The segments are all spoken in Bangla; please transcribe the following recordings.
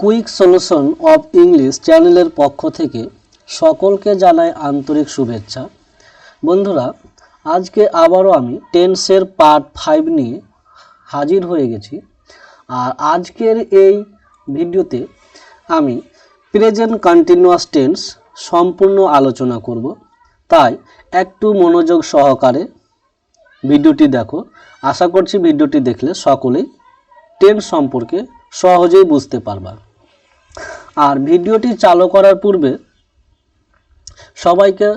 কুইক সলিউশন অফ ইংলিশ চ্যানেলের পক্ষ থেকে সকলকে জানাই আন্তরিক শুভেচ্ছা। বন্ধুরা, আজকে আবারও আমি টেন্সের পার্ট 5 নিয়ে হাজির হয়ে গেছি। আর আজকের এই ভিডিওতে আমি প্রেজেন্ট কন্টিনিউয়াস টেন্স সম্পূর্ণ আলোচনা করব, তাই একটু মনোযোগ সহকারে ভিডিওটি দেখো। আশা করছি ভিডিওটি দেখলে সকলেই টেন্স সম্পর্কে সহজেই বুঝতে পারবা। আর ভিডিওটি চালু করার পূর্বে সবাইকে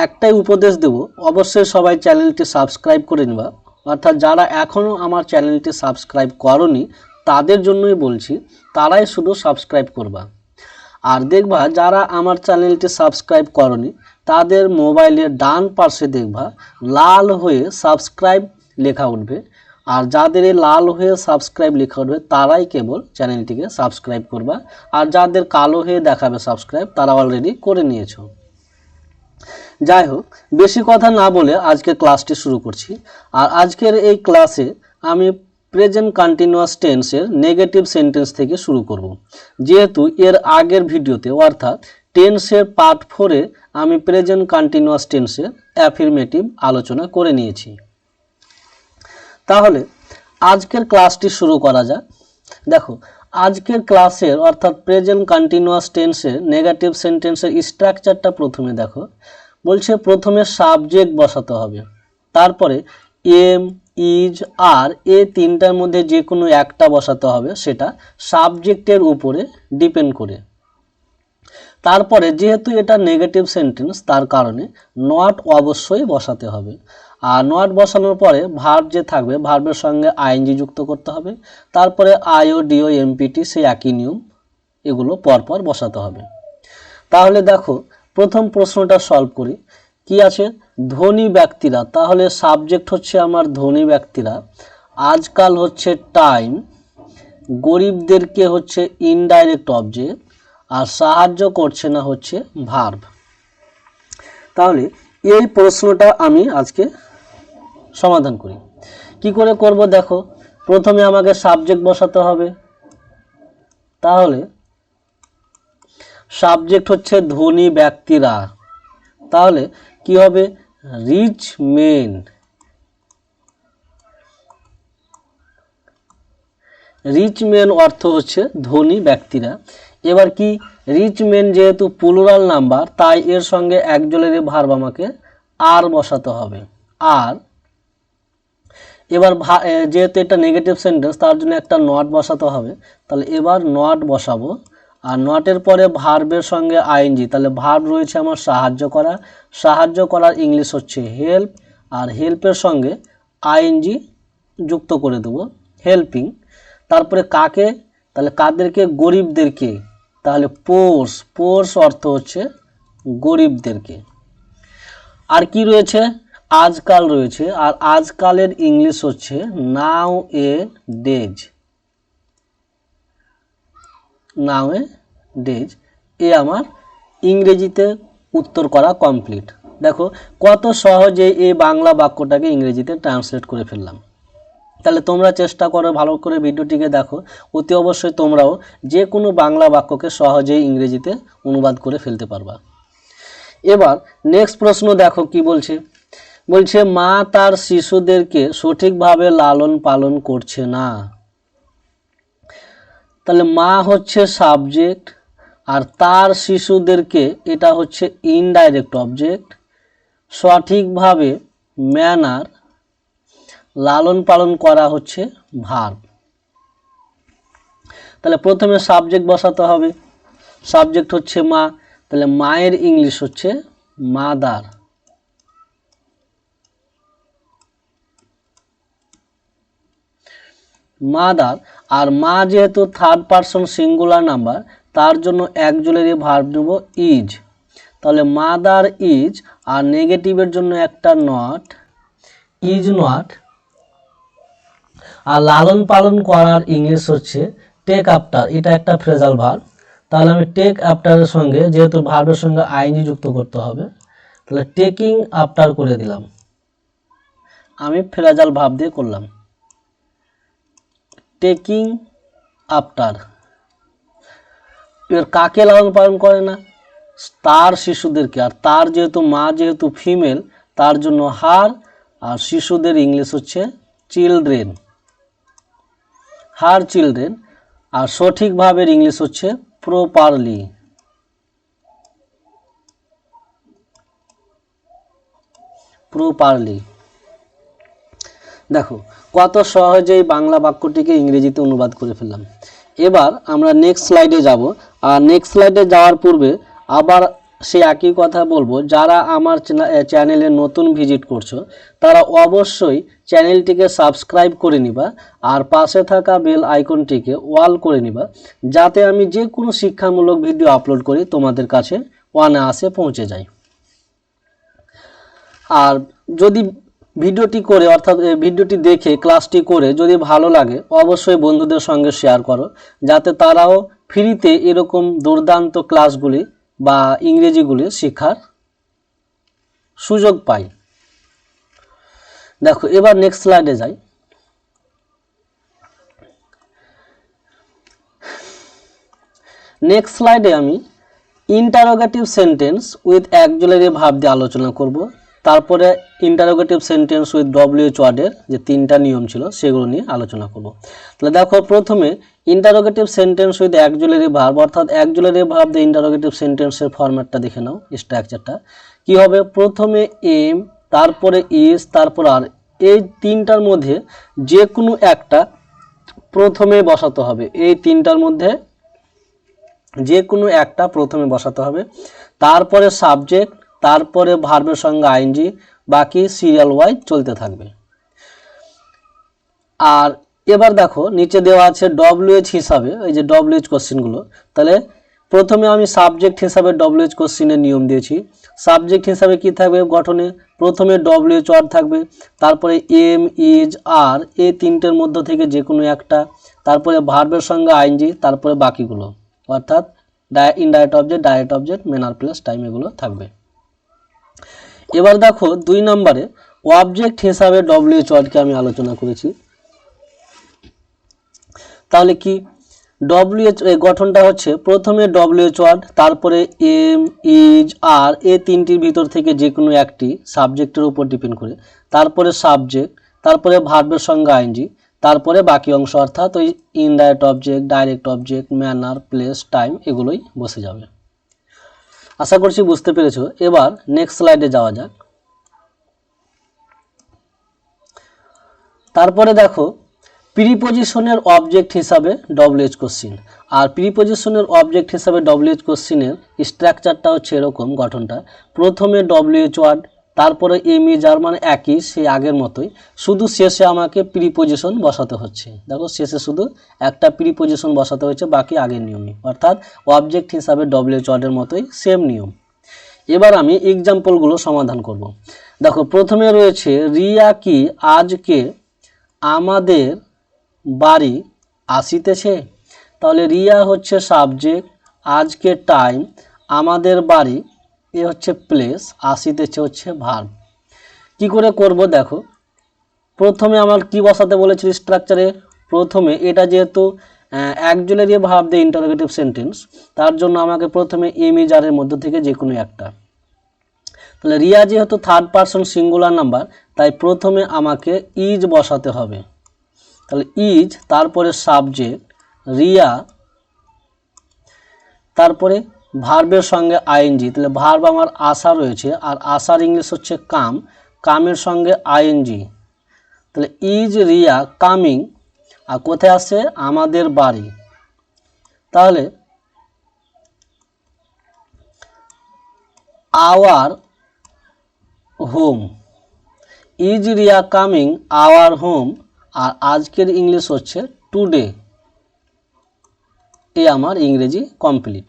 একটাই উপদেশ দেব, অবশ্যই সবাই চ্যানেলটি সাবস্ক্রাইব করে নেবা। অর্থাৎ যারা এখনও আমার চ্যানেলটি সাবস্ক্রাইব করনি তাদের জন্যই বলছি, তারাই শুধু সাবস্ক্রাইব করবা। আর দেখবা যারা আমার চ্যানেলটি সাবস্ক্রাইব করনি তাদের মোবাইলের ডান পাশে দেখবা লাল হয়ে সাবস্ক্রাইব লেখা উঠবে। আর যাদের এই লাল হয়ে সাবস্ক্রাইব লেখা উঠবে তারাই কেবল চ্যানেলটিকে সাবস্ক্রাইব করবা। আর যাদের কালো হয়ে দেখাবে সাবস্ক্রাইব তারা অলরেডি করে নিয়েছো। যাই হোক, বেশি কথা না বলে আজকে ক্লাসটি শুরু করছি। আর আজকের এই ক্লাসে আমি প্রেজেন্ট কন্টিনিউয়াস টেন্সের নেগেটিভ সেন্টেন্স থেকে শুরু করব, যেহেতু এর আগের ভিডিওতে অর্থাৎ টেন্সের পার্ট 4-এ আমি প্রেজেন্ট কন্টিনিউয়াস টেন্সের অ্যাফার্মেটিভ আলোচনা করে নিয়েছি। তাহলে আজকের ক্লাসটি শুরু করা যাক। দেখো, আজকের ক্লাসের অর্থাৎ প্রেজেন্ট কন্টিনিউয়াস টেন্সের নেগেটিভ সেন্টেন্সের স্ট্রাকচারটা প্রথমে দেখো। বলছে প্রথমে সাবজেক্ট বসাতে হবে, তারপরে এম, ইজ, আর এই তিনটার মধ্যে যে কোনো একটা বসাতে হবে, সেটা সাবজেক্টের উপরে ডিপেন্ড করে। তারপরে যেহেতু এটা নেগেটিভ সেন্টেন্স তার কারণে নট অবশ্যই বসাতে হবে। আর নট বসানোর পরে ভার্ব যে থাকবে ভার্বের সঙ্গে আইএনজি যুক্ত করতে হবে। তারপরে আইও, ডিও, এমপিটি সেই একই নিয়ম, এগুলো পরপর বসাতে হবে। তাহলে দেখো প্রথম প্রশ্নটা সলভ করি। কি আছে? ধনী ব্যক্তিরা। তাহলে সাবজেক্ট হচ্ছে আমার ধনী ব্যক্তিরা, আজকাল হচ্ছে টাইম, গরিবদেরকে হচ্ছে ইনডাইরেক্ট অবজেক্ট, আর সাহায্য করছে না হচ্ছে ভার্ব। তাহলে এই প্রশ্নটা আমি আজকে সমাধান করি। কি করে করব দেখো, প্রথমে আমাকে সাবজেক্ট বসাতে হবে। তাহলে সাবজেক্ট হচ্ছে ধনী ব্যক্তিরা, তাহলে কি হবে? Rich main. রিচ মেন অর্থ হচ্ছে ধনী ব্যক্তিরা। এবার কি, রিচ মেন যেহেতু প্লুরাল নাম্বার তাই এর সঙ্গে একজনের ভার্ব আমাকে আর বসাতে হবে। আর এবার যেহেতু এটা নেগেটিভ সেন্টেন্স তার জন্য একটা নট বসাতে হবে। তাহলে এবার নট বসাবো। আর নটের পরে ভার্বের সঙ্গে আইএনজি, তাহলে ভার্ব রয়েছে আমার সাহায্য করা। সাহায্য করার ইংলিশ হচ্ছে হেল্প, আর হেল্পের সঙ্গে আইএনজি যুক্ত করে দেবো, হেল্পিং। তারপরে কাকে? তাহলে কাদেরকে? গরিবদেরকে। তাহলে পোর্স, পোর্স অর্থ হচ্ছে গরিবদেরকে। আর কি রয়েছে? আজকাল রয়েছে, আর আজকালের ইংলিশ হচ্ছে নাও এ ডেজ। নাও এ ডেজ। এ আমার ইংরেজিতে উত্তর করা কমপ্লিট। দেখো কত সহজে এই বাংলা বাক্যটাকে ইংরেজিতে ট্রান্সলেট করে ফেললাম। তাহলে তোমরা চেষ্টা করো ভালো করে ভিডিওটিকে দেখো, অতি অবশ্যই তোমরাও যে কোনো বাংলা বাক্যকে সহজেই ইংরেজিতে অনুবাদ করে ফেলতে পারবা। এবার নেক্সট প্রশ্ন দেখো কি বলছে। বলছে মা তার শিশুদেরকে সঠিকভাবে লালন পালন করছে না। তাহলে মা হচ্ছে সাবজেক্ট, আর তার শিশুদেরকে এটা হচ্ছে ইনডাইরেক্ট অবজেক্ট। সঠিকভাবে ম্যানার, লালন পালন করা হচ্ছে ভার্ব। তাহলে প্রথমে সাবজেক্ট বসাতে হবে। সাবজেক্ট হচ্ছে মা, তাহলে মায়ের ইংলিশ হচ্ছে মাদার। মাদার। আর মা যেহেতু থার্ড পারসন সিঙ্গুলার নাম্বার তার জন্য একজনের ভার্ব নেব ইজ। তাহলে মাদার ইজ, আর নেগেটিভের জন্য একটা নট, ইজ নট। আর লালন পালন করার ইংলিশ হচ্ছে টেক আফটার, এটা একটা ফ্রেজাল ভার্ব। তাহলে আমি টেক আফটারের সঙ্গে যেহেতু ভার্বের সঙ্গে আইএনজি যুক্ত করতে হবে, তাহলে টেকিং আফটার করে দিলাম। আমি ফ্রেজাল ভার্ব দিয়ে করলাম টেকিং আফটার। এর কাকে লালন পালন করে না? তার শিশুদেরকে। আর তার যেহেতু মা যেহেতু ফিমেল, তার জন্য হার, আর শিশুদের ইংলিশ হচ্ছে চিলড্রেন, হার চিলড্রেন। আর সঠিক ভাবের ইংলিশ হচ্ছে প্রপারলি। প্রপারলি। দেখো কত সহজেই বাংলা বাক্যটিকে ইংরেজিতে অনুবাদ করে ফেললাম। এবার আমরা নেক্সট স্লাইডে যাব। আর নেক্সট স্লাইডে যাওয়ার পূর্বে আবার সে একই কথা বলবো, যারা আমার চ্যানেলে নতুন ভিজিট করছো তারা অবশ্যই চ্যানেলটিকে সাবস্ক্রাইব করে নিবা, আর পাশে থাকা বেল আইকনটিকে অল করে নিবা, যাতে আমি যে কোনো শিক্ষামূলক ভিডিও আপলোড করি তোমাদের কাছে অনায়াসে পৌঁছে যায়। আর যদি ভিডিওটি করে অর্থাৎ ভিডিওটি দেখে ক্লাসটি করে যদি ভালো লাগে অবশ্যই বন্ধুদের সঙ্গে শেয়ার করো, যাতে তারাও ফ্রিতে এরকম দুর্দান্ত ক্লাসগুলি বা ইংরেজিগুলি শেখার সুযোগ পায়। দেখো এবার নেক্সট স্লাইডে যাই। নেক্সট স্লাইডে আমি interrogative sentence with axillary verb দিয়ে আলোচনা করব। তারপরে ইন্টারোগেটিভ সেন্টেন্স উইথ ডব্লিউএইচ ওয়ার্ডের যে তিনটা নিয়ম ছিল সেগুলো নিয়ে আলোচনা করব। তাহলে দেখো প্রথমে interrogative sentence with axillary verb, অর্থাৎ অ্যাক্সিলারি ভার্ব দিয়ে ইন্টারোগেটিভ সেন্টেন্সের ফরম্যাটটা দেখে নাও, স্ট্রাকচারটা কি হবে। প্রথমে এম, তারপরে ইজ, তারপর আর, এই তিনটার মধ্যে যে কোনো একটা প্রথমে বসাতে হবে। এই তিনটার মধ্যে যে কোনো একটা প্রথমে বসাতে হবে, তারপরে সাবজেক্ট, তারপরে ভার্বের সঙ্গে আইএনজি, বাকি সিরিয়াল ওয়াইজ চলতে থাকবে। আর এবার দেখো নিচে দেওয়া আছে ডব্লিউএইচ হিসাবে, এই যে ডব্লিউএইচ কোশ্চেনগুলো। তাহলে প্রথমে আমি সাবজেক্ট হিসাবে ডব্লিউএইচ কোশ্চেনের নিয়ম দিয়েছি। সাবজেক্ট হিসাবে কি থাকবে গঠনে, প্রথমে ডব্লিউএইচ ওয়ার্ড থাকবে, তারপরে এম, ইজ, আর, এই তিনটের মধ্য থেকে যে কোনো একটা, তারপরে ভার্বের সঙ্গে আইএনজি, তারপরে বাকিগুলো অর্থাৎ indirect object, direct object, manner, place, time এগুলো থাকবে। এবার দেখো 2 নম্বরে অবজেক্ট হিসাবে ডব্লিউএইচ ওয়ার্ডকে আমি আলোচনা করেছি। তাহলে কি ডব্লিউএইচ গঠনটা হচ্ছে প্রথমে ডব্লিউএইচ ওয়ার্ড, তারপরে এম, ইজ, আর, এই তিনটির ভিতর থেকে যে কোনো একটি সাবজেক্টের উপর ডিপেন্ড করে, তারপরে সাবজেক্ট, তারপরে ভার্বের সঙ্গে আইএনজি, তারপরে বাকি অংশ অর্থাৎ ওই indirect object, direct object, manner, place, time এগুলোই বসে যাবে। আশা করছি বুঝতে পেরেছো। এবার নেক্সট স্লাইডে যাওয়া যাক। তারপরে দেখো প্রিপোজিশনের অবজেক্ট হিসাবে ডব্লিউএইচ কোশ্চেন। আর প্রিপোজিশনের অবজেক্ট হিসাবে ডব্লিউএইচ কোশ্চেনের স্ট্রাকচারটা হচ্ছে এরকম গঠনটা, প্রথমে ডব্লিউএইচ ওয়ার্ড, তারপরে এম, ইজ, আর, মানে একই সেই আগের মতোই, শুধু শেষে আমাকে প্রিপোজিশন বসাতে হচ্ছে। দেখো শেষে শুধু একটা প্রিপোজিশন বসাতে হচ্ছে, বাকি আগের নিয়মই, অর্থাৎ অবজেক্ট হিসাবে ডব্লিউএইচ ওয়ার্ডের মতোই সেম নিয়ম। এবার আমি এক্সাম্পলগুলো সমাধান করব। দেখো প্রথমে রয়েছে রিয়া কি আজকে আমাদের বাড়ি আসিতেছে। তাহলে রিয়া হচ্ছে সাবজেক্ট, আজকে টাইম, আমাদের বাড়ি এ হচ্ছে প্লেস, আসিতেছে হচ্ছে ভার্ব। কি করে করব দেখো, প্রথমে আমার কি বসাতে বলেছিল স্ট্রাকচারে, প্রথমে এটা যেহেতু অ্যাক্সিলারি ভার্ব দিয়ে ইন্টারোগেটিভ সেন্টেন্স, তার জন্য আমাকে প্রথমে এম, ইজ, আর এর মধ্য থেকে যে কোনো একটা। তাহলে রিয়া যেহেতু থার্ড পারসন সিঙ্গুলার নাম্বার, তাই প্রথমে আমাকে ইজ বসাতে হবে। তাহলে ইজ, তারপরে সাবজেক্ট রিয়া, তারপরে ভার্বের সঙ্গে আইএনজি। তাহলে ভার্ব আমার আসা রয়েছে, আর আসার ইংলিশ হচ্ছে কাম, কামের সঙ্গে আইএনজি। তাহলে ইজ রিয়া কামিং, আর কোথায় আসছে আমাদের বাড়ি। তাহলে our home, is Riya coming our home, আর আজকের ইংলিশ হচ্ছে টুডে। এই আমার ইংরেজি কমপ্লিট।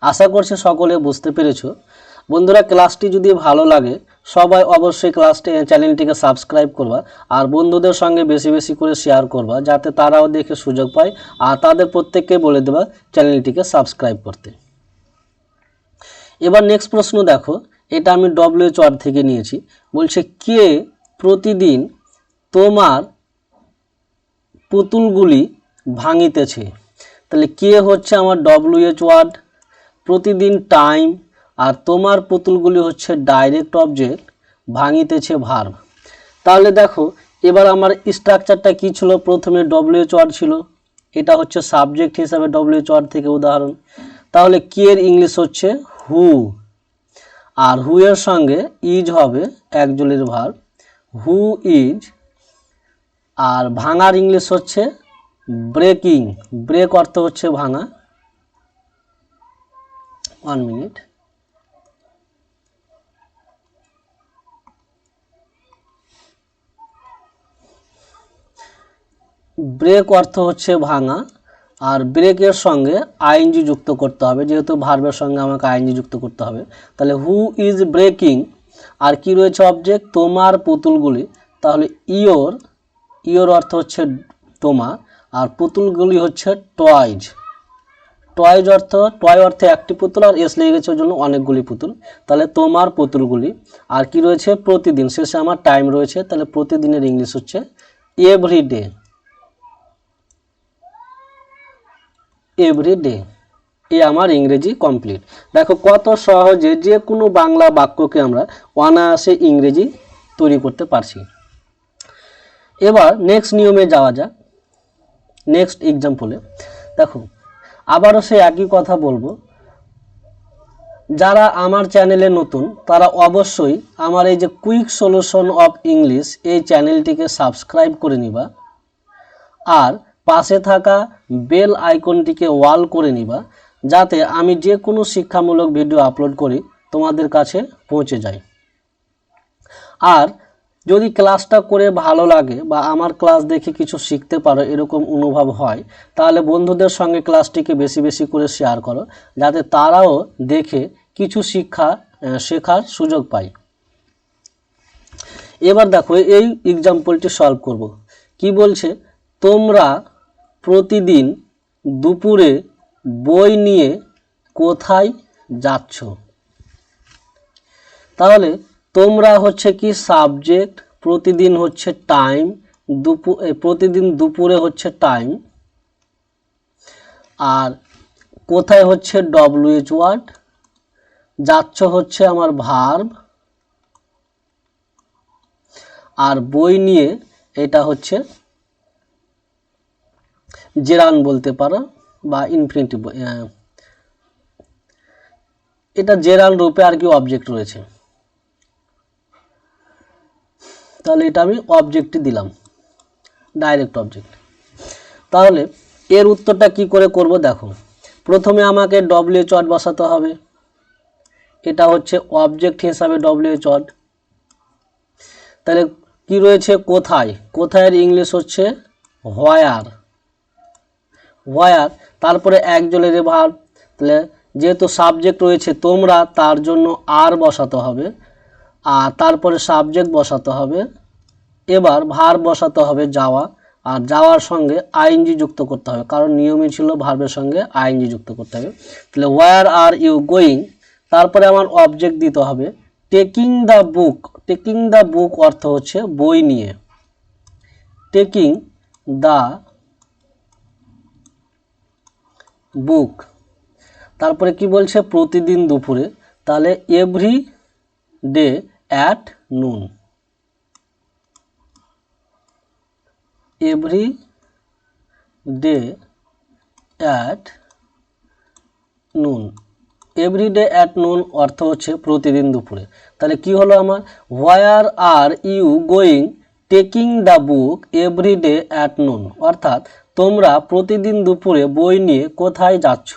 আশা করছি সকলে বুঝতে পেরেছো। বন্ধুরা ক্লাসটি যদি ভালো লাগে সবাই অবশ্যই চ্যানেলটিকে সাবস্ক্রাইব করবা, আর বন্ধুদের সঙ্গে বেশি বেশি করে শেয়ার করবা, যাতে তারাও দেখে সুযোগ পায়, আর তাদের প্রত্যেককে বলে দেবা চ্যানেলটিকে সাবস্ক্রাইব করতে। এবার নেক্সট প্রশ্ন দেখো, এটা আমি ডব্লিউএইচ ওয়ার্ড থেকে নিয়েছি। বলছে কে প্রতিদিন তোমার পুতুলগুলি ভাঙিতেছে। তাহলে কে হচ্ছে আমার WH ওয়ার্ড, প্রতিদিন টাইম, আর তোমার পুতুলগুলি হচ্ছে ডাইরেক্ট অবজেক্ট, ভাঙিতেছে ভার্ব। তাহলে দেখো এবার আমার স্ট্রাকচারটা কি ছিল, প্রথমে WH ওয়ার্ড ছিল, এটা হচ্ছে সাবজেক্ট হিসাবে WH ওয়ার্ড থেকে উদাহরণ। তাহলে কে এর ইংলিশ হচ্ছে হু, আর হু এর সঙ্গে ইজ হবে অ্যাকচুয়ালির ভার্ব, হু ইজ। আর ভাঙার ইংলিশ হচ্ছে ব্রেকিং, ব্রেক অর্থ হচ্ছে ভাঙা। 1 মিনিট। ব্রেক অর্থ হচ্ছে ভাঙা, আর ব্রেকের সঙ্গে আইএনজি যুক্ত করতে হবে, যেহেতু ভার্বের সঙ্গে আমাকে আইএনজি যুক্ত করতে হবে। তাহলে হু ইজ ব্রেকিং, আর কি রয়েছে অবজেক্ট, তোমার পুতুলগুলি। তাহলে ইয়োর, ইয়োর অর্থ হচ্ছে তোমার, আর পুতুলগুলি হচ্ছে টয়েজ। টয়েজ অর্থ, টয় অর্থে একটি পুতুল, আর এস লেগে গেছে ওই জন্য অনেকগুলি পুতুল। তাহলে তোমার পুতুলগুলি। আর কি রয়েছে প্রতিদিন, শেষে আমার টাইম রয়েছে, তাহলে প্রতিদিনের ইংলিশ হচ্ছে এভরিডে, এভরিডে। এ আমার ইংরেজি কমপ্লিট। দেখো কত সহজে যে কোনো বাংলা বাক্যকে আমরা অনায়াসে ইংরেজি তৈরি করতে পারছি। এবার নেক্সট নিয়মে যাওয়া যাক, নেক্সট এক্সাম্পলে। দেখো আবারও সে একই কথা বলবো, যারা আমার চ্যানেলে নতুন তারা অবশ্যই আমার এই যে কুইক সলিউশন অফ ইংলিশ এই চ্যানেলটিকে সাবস্ক্রাইব করে নিবা, আর পাশে থাকা বেল আইকনটিকে অল করে নিবা, যাতে আমি যে কোনো শিক্ষামূলক ভিডিও আপলোড করি তোমাদের কাছে পৌঁছে যায়। আর যদি ক্লাসটা করে ভালো লাগে বা আমার ক্লাস দেখে কিছু শিখতে পারো এরকম অনুভব হয়, তাহলে বন্ধুদের সঙ্গে ক্লাসটিকে বেশি বেশি করে শেয়ার করো, যাতে তারাও দেখে কিছু শেখার সুযোগ পায়। এবার দেখো এই এক্সাম্পলটি সলভ করব। কি বলছে, তোমরা প্রতিদিন দুপুরে বই নিয়ে কোথায় যাচ্ছ? তাহলে তোমরা হচ্ছে কি সাবজেক্ট, প্রতিদিন হচ্ছে টাইম, প্রতিদিন দুপুরে হচ্ছে টাইম, আর কোথায় হচ্ছে WH ওয়ার্ড, যাচ্ছ হচ্ছে আমার ভার্ব, আর বই নিয়ে এটা হচ্ছে জেরান বলতে পারো বা ইনফিনিটিভ, এটা জেরান রূপে আর কি অবজেক্ট রয়েছে। তাহলে এটা আমি অবজেক্টই দিলাম, ডাইরেক্ট অবজেক্ট। তাহলে এর উত্তরটা কি করে করব, দেখো প্রথমে আমাকে WH ওয়ার্ড বসাতে হবে, এটা হচ্ছে অবজেক্ট হিসাবে WH ওয়ার্ড। তাহলে কি রয়েছে কোথায়, কোথায়ের ইংলিশ হচ্ছে হোয়ার, হোয়ার। তারপরে একজনের ভার্ব, তাহলে যেহেতু সাবজেক্ট রয়েছে তোমরা, তার জন্য আর বসাতে হবে, আর তারপরে সাবজেক্ট বসাতে হবে, এবার ভার্ব বসাতে হবে যাওয়া, আর যাওয়ার সঙ্গে আইএনজি যুক্ত করতে হবে, কারণ নিয়মই ছিল ভার্বের সঙ্গে আইএনজি যুক্ত করতে হবে। তাহলে হোয়ার আর ইউ গোয়িং, তারপরে আমার অবজেক্ট দিতে হবে taking the book. Taking the বুক অর্থ হচ্ছে বই নিয়ে, টেকিং দ্য বুক। তারপরে কি বলছে প্রতিদিন দুপুরে, তাহলে every day at noon, every day at noon. Everyday at noon অর্থ হচ্ছে প্রতিদিন দুপুরে। তাহলে কি হলো আমার, where are you going taking the book everyday at noon, অর্থাৎ তোমরা প্রতিদিন দুপুরে বই নিয়ে কোথায় যাচ্ছ।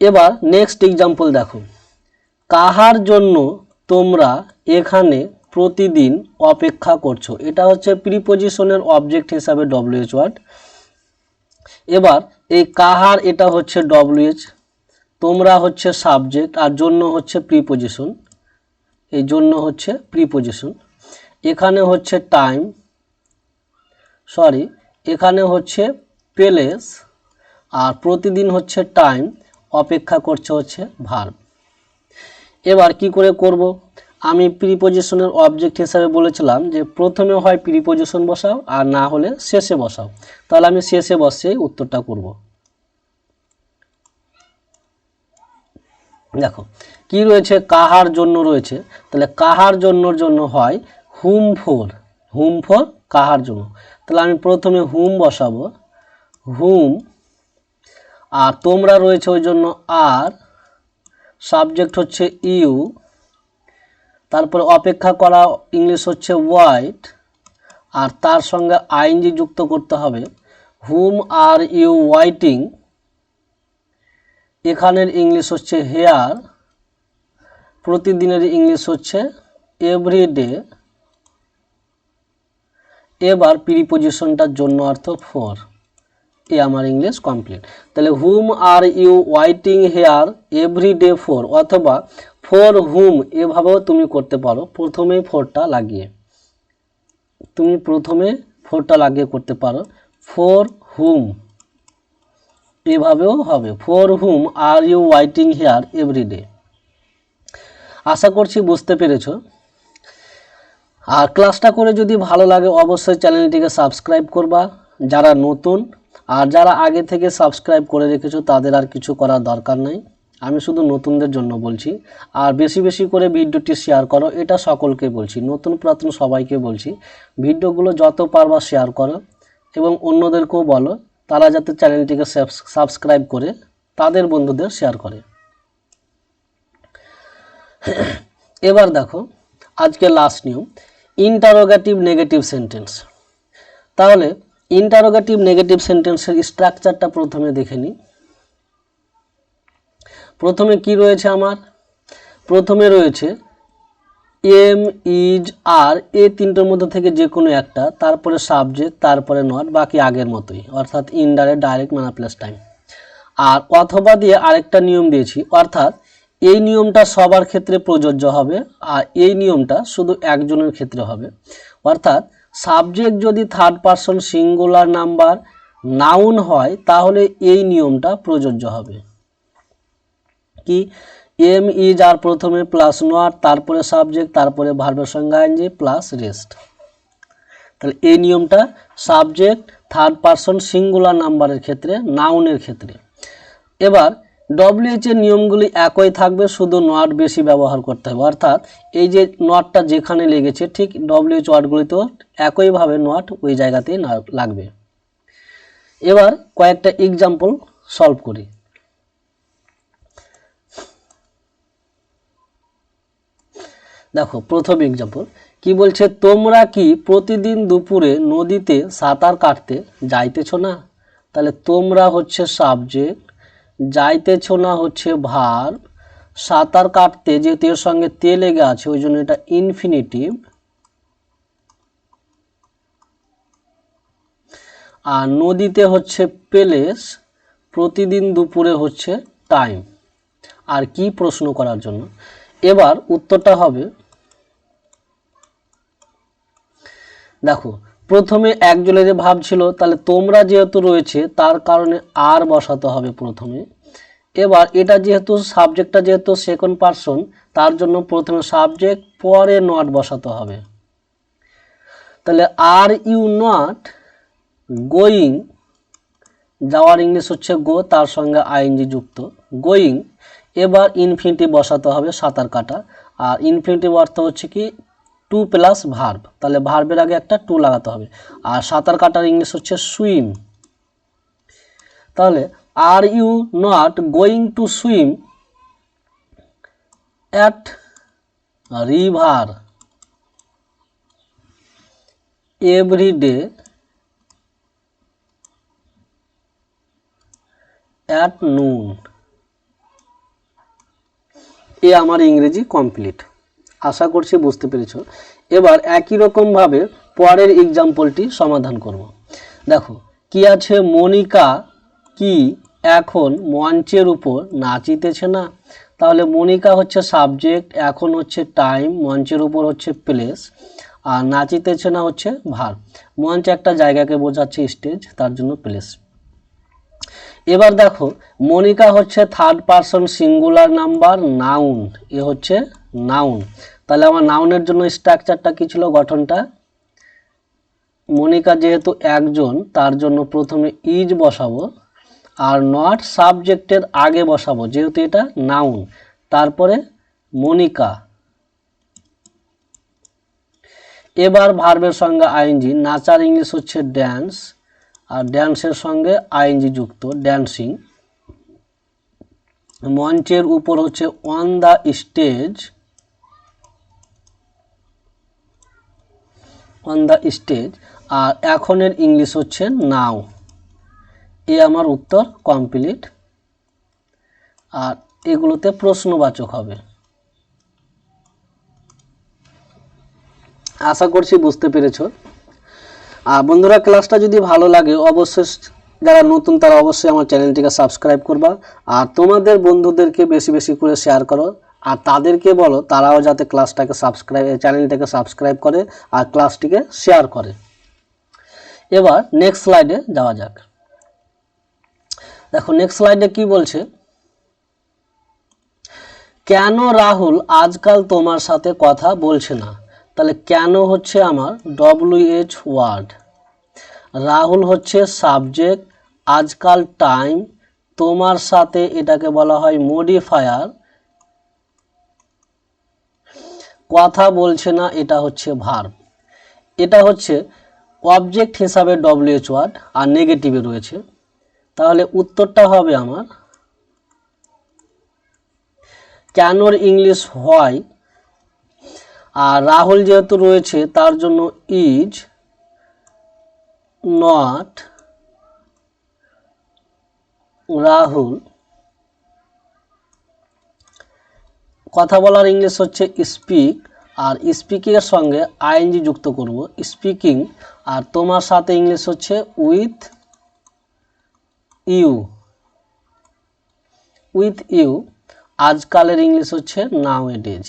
এবার নেক্সট এক্সাম্পল দেখো, কাহার জন্য তোমরা এখানে প্রতিদিন অপেক্ষা করছো, এটা হচ্ছে প্রিপোজিশনের অবজেক্ট হিসাবে WH ওয়ার্ড। এবার এই কাহার এটা হচ্ছে WH, তোমরা হচ্ছে সাবজেক্ট, আর জন্য হচ্ছে প্রিপোজিশন, এই জন্য হচ্ছে প্রিপোজিশন। এখানে হচ্ছে টাইম, এখানে হচ্ছে প্লেস, আর প্রতিদিন হচ্ছে টাইম, অপেক্ষা করছে হচ্ছে ভার্ব। এবার কি করে করব, আমি প্রিপোজিশনের অবজেক্ট হিসাবে বলেছিলাম যে প্রথমে হয় প্রিপোজিশন বসাও আর না হলে শেষে বসাও, তাহলে আমি শেষে বসে উত্তরটা করব। দেখো কি রয়েছে, কাহার জন্য রয়েছে, তাহলে কাহার জন্যর জন্য হয় হুম ফর, হুম ফর কাহার জন্য, তাহলে আমি প্রথমে হুম বসাবো, হুম, আর তোমরা রয়েছে ওই জন্য আর, সাবজেক্ট হচ্ছে ইউ, তারপরে অপেক্ষা করা ইংলিশ হচ্ছে ওয়াইট, আর তার সঙ্গে আইএনজি যুক্ত করতে হবে, হুম আর ইউ ওয়াইটিং, এখানের ইংলিশ হচ্ছে হেয়ার, প্রতিদিনের ইংলিশ হচ্ছে এভরিডে, এবার প্রিপোজিশনটার জন্য অর্থ ফর, এ আমার ইংলিশ কমপ্লিট। তাহলে whom are you waiting here everyday for, অথবা ফর হুম এভাবেও তুমি করতে পারো, প্রথমেই ফরটা লাগিয়ে, তুমি প্রথমে ফরটা লাগিয়ে করতে পারো, ফর হুম এভাবেও হবে, for whom are you waiting here everyday. আশা করছি বুঝতে পেরেছো। আর ক্লাসটা করে যদি ভালো লাগে অবশ্যই চ্যানেলটিকে সাবস্ক্রাইব করবা যারা নতুন, আর যারা আগে থেকে সাবস্ক্রাইব করে রেখেছো তাদের আর কিছু করার দরকার নাই, আমি শুধু নতুনদের জন্য বলছি। আর বেশি বেশি করে ভিডিওটি শেয়ার করো, এটা সকলকে বলছি, নতুন পুরাতন সবাইকে বলছি, ভিডিওগুলো যত পারবা শেয়ার করো এবং অন্যদেরকেও বলো তারা যাতে চ্যানেলটিকে সাবস্ক্রাইব করে তাদের বন্ধুদের শেয়ার করে। এবার দেখো আজকে লাস্ট নিয়ম, ইন্টারোগেটিভ নেগেটিভ সেন্টেন্স। তাহলে ইন্টারোগেটিভ নেগেটিভ সেন্টেন্সের স্ট্রাকচারটা প্রথমে দেখে নিই। প্রথমে কি রয়েছে আমার, প্রথমে রয়েছে এম, ইজ, আর, এই তিনটের মধ্যে থেকে যে কোনো একটা, তারপরে সাবজেক্ট, তারপরে নট, বাকি আগের মতোই, অর্থাৎ ইনডাইরেক্ট, ডাইরেক্ট, মানে প্লাস টাইম। আর অথবা দিয়ে আরেকটা নিয়ম দিয়েছি, অর্থাৎ এই নিয়মটা সবার ক্ষেত্রে প্রযোজ্য হবে আর এই নিয়মটা শুধু একজনের ক্ষেত্রে হবে। অর্থাৎ সাবজেক্ট যদি third person singular number noun হয় তাহলে এই নিয়মটা প্রযোজ্য হবে। কি, এম, ইজ, আর প্রথমে প্লাস নট, তারপরে সাবজেক্ট, তারপরে ভার্বের সঙ্গে আইএনজি প্লাস রেস্ট, তাহলে এই নিয়মটা সাবজেক্ট থার্ড পারসন সিঙ্গুলার নাম্বারের ক্ষেত্রে, নাউনের ক্ষেত্রে। এবার ডব্লিউএইচ এর নিয়মগুলি একই থাকবে, শুধু নট বেশি ব্যবহার করতে হবে, অর্থাৎ এই যে নটটা যেখানে লেগেছে ঠিক ডব্লিউএইচ ওয়ার্ডগুলিতেও একইভাবে নট ওই জায়গাতেই লাগবে। এবার কয়েকটা এক্সাম্পল সলভ করি। দেখো প্রথম এক্সাম্পল কি বলছে, তোমরা কি প্রতিদিন দুপুরে নদীতে সাঁতার কাটতে যাইতেছ না? তাহলে তোমরা হচ্ছে সাবজেক্ট, যাইতেছ না হচ্ছে ভার্ব, সাঁতার কাটতে যেহেতু এর সঙ্গে তে লেগে আছে ওই জন্য এটা ইনফিনিটিভ, আর নদীতে হচ্ছে প্লেস, প্রতিদিন দুপুরে হচ্ছে টাইম। আর কি প্রশ্ন করার জন্য, এবার উত্তরটা হবে, দেখো প্রথমে একজনের ভাব ছিল, তাহলে তোমরা যেহেতু রয়েছে তার কারণে আর বসাতে হবে প্রথমে। এবার এটা যেহেতু সাবজেক্টটা যেহেতু সেকেন্ড পারসন তার জন্য প্রথমে সাবজেক্ট পরে নট বসাতে হবে। তাহলে আর ইউ নট গোয়িং, যাওয়ার ইংলিশ হচ্ছে গো, তার সঙ্গে আইএনজি যুক্ত গোয়িং, এবার ইনফিনিটিভ বসাতে হবে সাঁতার কাটা, আর ইনফিনিটিভ অর্থ হচ্ছে কি টু প্লাস ভার্ব, তাহলে ভার্বের আগে একটা টু লাগাতে হবে, আর সাঁতার কাটার ইংলিশ হচ্ছে সুইম। তাহলে are you not going to swim at river every day at noon. এ আমার ইংরেজি কমপ্লিট, আশা করছি বুঝতে পেরেছো। এবার একই রকমভাবে পরের এক্সাম্পলটি সমাধান করব। দেখো কি আছে, মনিকা কি এখন মঞ্চের উপর নাচিতেছে না? তাহলে মনিকা হচ্ছে সাবজেক্ট, এখন হচ্ছে টাইম, মঞ্চের উপর হচ্ছে প্লেস, আর নাচিতেছে না হচ্ছে ভার্ব। মঞ্চ একটা জায়গাকে বোঝাচ্ছে, স্টেজ, তার জন্য প্লেস। এবার দেখো মনিকা হচ্ছে third person singular number noun, এ হচ্ছে নাউন, তাহলে আমার নাউনের জন্য স্ট্রাকচারটা কি ছিল, গঠনটা? মনিকা যেহেতু একজন, তার জন্য প্রথমে ইজ বসাবো, আর নট সাবজেক্টের আগে বসাবো যেহেতু এটা নাউন, তারপরে মনিকা। এবার ভার্বের সঙ্গে আইএনজি, নাচার ইংলিশ হচ্ছে ড্যান্স, আর ড্যান্সের সঙ্গে আইএনজি যুক্ত ড্যান্সিং। মঞ্চের উপর হচ্ছে on the stage, on the stage. আর এখনের ইংলিশ হচ্ছে নাও। এ আমার উত্তর কমপ্লিট। আর এগুলোতে প্রশ্নবাচক হবে। আশা করছি বুঝতে পেরেছো। আর বন্ধুরা, ক্লাসটা যদি ভালো লাগে অবশ্যই, যারা নতুন তারা অবশ্যই আমার চ্যানেলটিকে সাবস্ক্রাইব করবা, আর তোমাদের বন্ধুদেরকে বেশি বেশি করে শেয়ার করো, আর তাদেরকে বলো তারাও যাতে ক্লাসটাকে চ্যানেলটাকে সাবস্ক্রাইব করে আর ক্লাসটিকে শেয়ার করে। এবার নেক্সট স্লাইডে যাওয়া যাক। দেখো নেক্সট স্লাইডে কি বলছে, কেন রাহুল আজকাল তোমার সাথে কথা বলছে না? তাহলে কেন হচ্ছে আমার WH ওয়ার্ড, রাহুল হচ্ছে সাবজেক্ট, আজকাল টাইম, তোমার সাথে এটাকে বলা হয় মডিফায়ার, কথা বলছে না এটা হচ্ছে ভার্ব। এটা হচ্ছে অবজেক্ট হিসাবে WH ওয়ার্ড আর নেগেটিভে রয়েছে। তাহলে উত্তরটা হবে আমার কেনর ইংলিশ হয়, আর রাহুল যেহেতু রয়েছে তার জন্য ইজ নট রাহুল। কথা বলার ইংলিশ হচ্ছে স্পিক, আর স্পিকিংয়ের সঙ্গে আইএনজি যুক্ত করব স্পিকিং। আর তোমার সাথে ইংলিশ হচ্ছে উইথ ইউ, উইথ ইউ। আজকালের ইংলিশ হচ্ছে নাও এডেজ,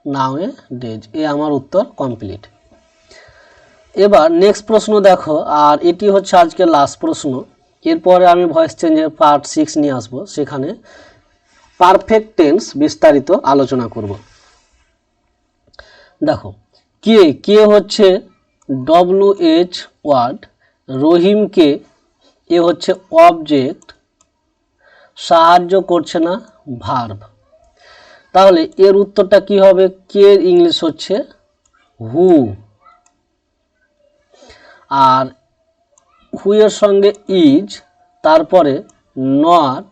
নাও এ ডেজ। এ আমার উত্তর কমপ্লিট। এবার নেক্সট প্রশ্ন দেখো, আর এটি হচ্ছে আজকে লাস্ট প্রশ্ন। এরপরে আমি ভয়েস চেঞ্জের পার্ট 6 নিয়ে আসব, সেখানে পারফেক্ট টেন্স বিস্তারিত আলোচনা করব। দেখো কে, কে হচ্ছে WH ওয়ার্ড, রহিমকে, এ হচ্ছে অবজেক্ট, সাহায্য করছে না ভার্ব। তাহলে এর উত্তরটা কি হবে, কে এর ইংলিশ হচ্ছে হু, আর হু এর সঙ্গে ইজ, তারপরে নট,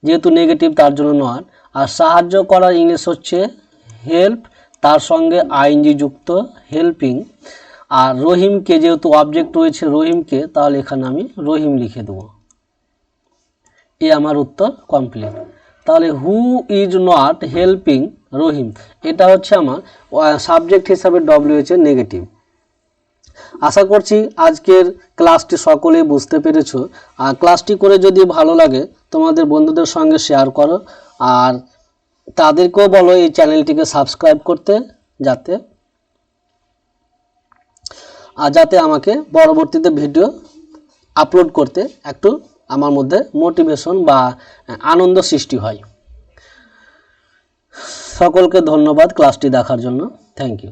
যেহেতু নেগেটিভ তার জন্য নট। আর সাহায্য করার ইংলিশ হচ্ছে হেল্প, তার সঙ্গে আইএনজি যুক্ত হেল্পিং। আর রহিমকে, যেহেতু অবজেক্ট রয়েছে রহিমকে, তাহলে এখানে আমি রহিম লিখে দেব। এ আমার উত্তর কমপ্লিট। তাহলে হু ইজ নট হেল্পিং রহিম, এটা হচ্ছে আমার সাবজেক্ট হিসাবে WH এর নেগেটিভ। আশা করছি আজকের ক্লাসটি সকলেই বুঝতে পেরেছো। আর ক্লাসটি করে যদি ভালো লাগে তোমাদের বন্ধুদের সঙ্গে শেয়ার করো, আর তাদেরকেও বলো এই চ্যানেলটিকে সাবস্ক্রাইব করতে, যাতে আমাকে পরবর্তীতে ভিডিও আপলোড করতে একটু আমার মধ্যে মোটিভেশন বা আনন্দ সৃষ্টি হয়। সকলকে ধন্যবাদ ক্লাসটি দেখার জন্য। Thank you.